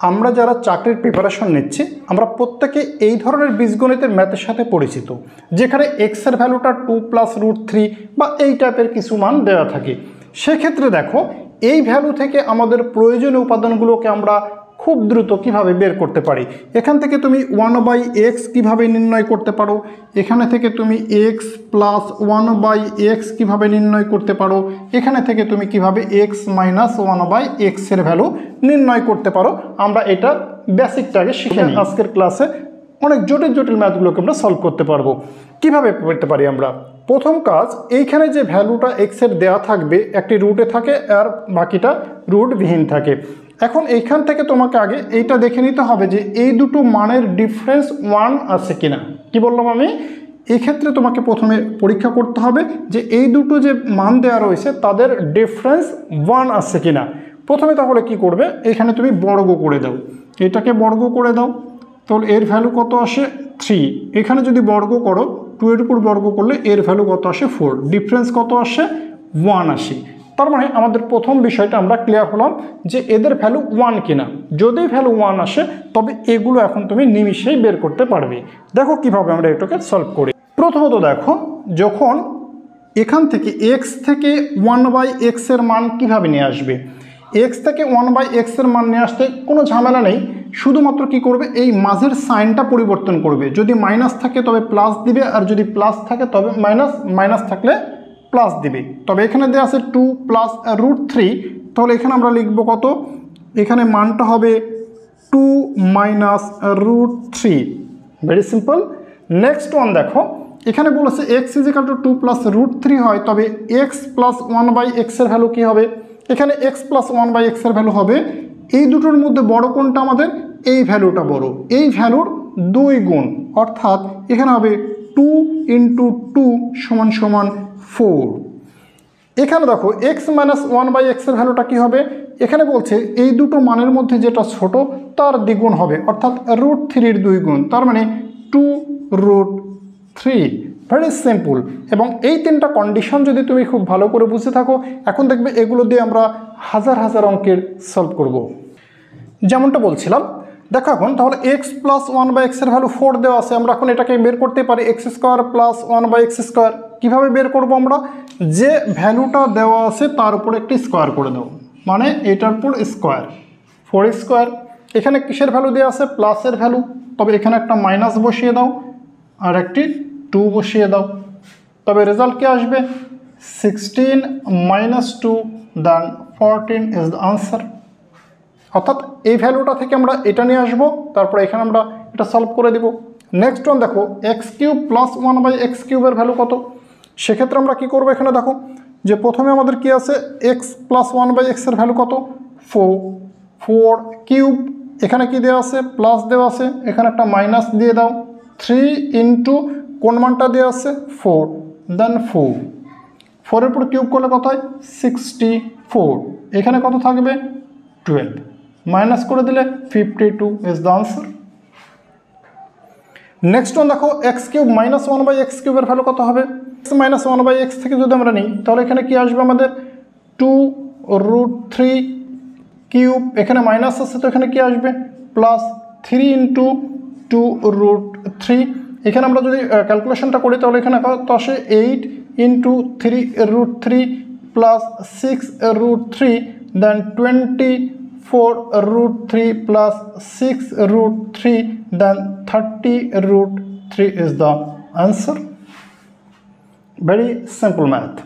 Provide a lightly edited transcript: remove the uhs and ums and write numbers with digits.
আমরা যারা চাকরির প্রিপারেশন নিচ্ছি আমরা প্রত্যেকে এই ধরনের বীজগণিতের ম্যাথের সাথে পরিচিত, যেখানে এক্স এর ভ্যালুটা 2+√3 বা এই টাইপের কিছু মান দেওয়া থাকে। সেক্ষেত্রে দেখো এই ভ্যালু থেকে আমাদের প্রয়োজনীয় উপাদানগুলোকে আমরা খুব দ্রুত কিভাবে বের করতে পারি। এখান থেকে তুমি 1/x কিভাবে নির্ণয় করতে পারো, এখানে থেকে তুমি x + 1/x কিভাবে নির্ণয় করতে পারো, এখানে থেকে তুমি কিভাবে x - 1/x এর ভ্যালু নির্ণয় করতে পারো, আমরা এটা বেসিকটাকে শিখে নিই। আজকের ক্লাসে অনেক জটিল জটিল ম্যাথগুলোকে আমরা সলভ করতে পারবো। কিভাবে করতে পারি আমরা? প্রথম কাজ, এইখানে যে ভ্যালুটা x এর দেওয়া থাকবে একটি রুটে থাকে আর বাকিটা রুট বিহীন থাকে। এখন এইখান থেকে তোমাকে আগে এইটা দেখে নিতে হবে যে এই দুটো মানের ডিফারেন্স 1 আছে কিনা। কি বললাম আমি? এই ক্ষেত্রে তোমাকে প্রথমে পরীক্ষা করতে হবে যে এই দুটো যে মান দেওয়া রয়েছে তাদের ডিফারেন্স 1 আছে কিনা। প্রথমে তাহলে কি করবে, এখানে তুমি বর্গ করে দাও, এটাকে বর্গ করে দাও, তাহলে এর ভ্যালু কত আসে 3। এখানে যদি বর্গ করো 2 এর উপর বর্গ করলে এর ভ্যালু কত আসে 4, ডিফারেন্স কত আসে 1 আসে। তার মানে আমাদের প্রথম বিষয়টা আমরা ক্লিয়ার হলাম যে এদের ভ্যালু 1 কিনা। যদি ভ্যালু 1 আসে তবে এগুলো এখন তুমি নিমিষেই বের করতে পারবে। দেখো কিভাবে আমরা এটাকে সলভ করি। প্রথমত দেখো, যখন এখান থেকে x থেকে 1/x এর মান কিভাবে নিয়ে আসবে। x থেকে 1/x এর মান নিয়ে আসতে কোনো ঝামেলা নেই, শুধুমাত্র কি করবে এই মাঝের সাইনটা পরিবর্তন করবে। যদি মাইনাস থাকে তবে প্লাস দিবে, আর যদি প্লাস থাকে তবে মাইনাস থাকলে প্লাস দিবে। তবে এখানে দেওয়া আছে 2+√3, তাহলে এখানে আমরা লিখব কত, এখানে মানটা হবে 2 - √3। Very simple. নেক্সট ওয়ান দেখো, এখানে বলেছে x = 2+√3 হয়, তবে x + 1/x এর ভ্যালু কী হবে? এখানে x + 1/x এর ভ্যালু হবে, এই দুটোর মধ্যে বড় কোনটা আমাদের? এই ভ্যালুটা বড়, এই ভ্যালুর 2 গুণ, অর্থাৎ এখানে হবে 2 × 2 = 4। এখানে দেখো x - 1/x এর ভ্যালুটা কি হবে? এখানে বলছে এই দুটো মানের মধ্যে যেটা ছোট তার দ্বিগুণ হবে, অর্থাৎ √3 এর 2 গুণ, তার মানে 2√3। Very simple. এবং এই তিনটা কন্ডিশন যদি তুমি খুব ভালো করে বুঝতে থাকো, এখন দেখবে এগুলো দিয়ে আমরা হাজার হাজার অঙ্কের সলভ করব। যেমনটা বলছিলাম, দেখো এখন তাহলে x + 1/x এর ভ্যালু 4 দেওয়া আছে, আমরা এখন এটাকে বের করতে পারি x² + 1/x²। কীভাবে বের করব আমরা? যে ভ্যালুটা দেওয়া আছে তার উপর একটি স্কোয়ার করে দাও, মানে এটার উপর স্কোয়ার, 4²। এখানে কিসের ভ্যালু দেওয়া আছে? প্লাসের ভ্যালু, তবে এখানে একটা মাইনাস বসিয়ে দাও আর একটি 2 বসিয়ে দাও, তবে রেজাল্ট কি আসবে? 16 - 2 দেন 14 ইজ দ্য আনসার। অর্থাৎ এই ভ্যালুটা থেকে আমরা এটা নিয়ে আসবো, তারপরে এখানে আমরা এটা সলভ করে দিব। নেক্সট ওয়ান দেখো, x³ + 1/x³ এর ভ্যালু কত? সেক্ষেত্রে আমরা কি করব, এখানে দেখো যে প্রথমে আমাদের কি আছে, x + 1/x এর ভ্যালু কত? 4³ এখানে কি দেওয়া আছে? প্লাস দেওয়া আছে, এখানে একটা মাইনাস দিয়ে দাও, 3 × কোন মানটা দেওয়া আছে? 4, দেন 4 এর উপর কিউব করলে কত হয়? 64। এখানে কত থাকবে? 12, মাইনাস করে দিলে 52 is the answer. Next one দেখো, x³ - 1/x³ এর ভ্যালু কত হবে? x - 1/x থেকে যদি আমরা নিই তাহলে এখানে কি আসবে আমাদের? 2√3³, এখানে মাইনাস আছে তো এখানে কি আসবে? প্লাস 3 × 2√3। এখানে আমরা যদি ক্যালকুলেশনটা করি তাহলে এখানে কত আসে? 8 × 3√3 plus 6√3 then 24√3 plus 6√3 then 30√3 is the answer. Very simple math.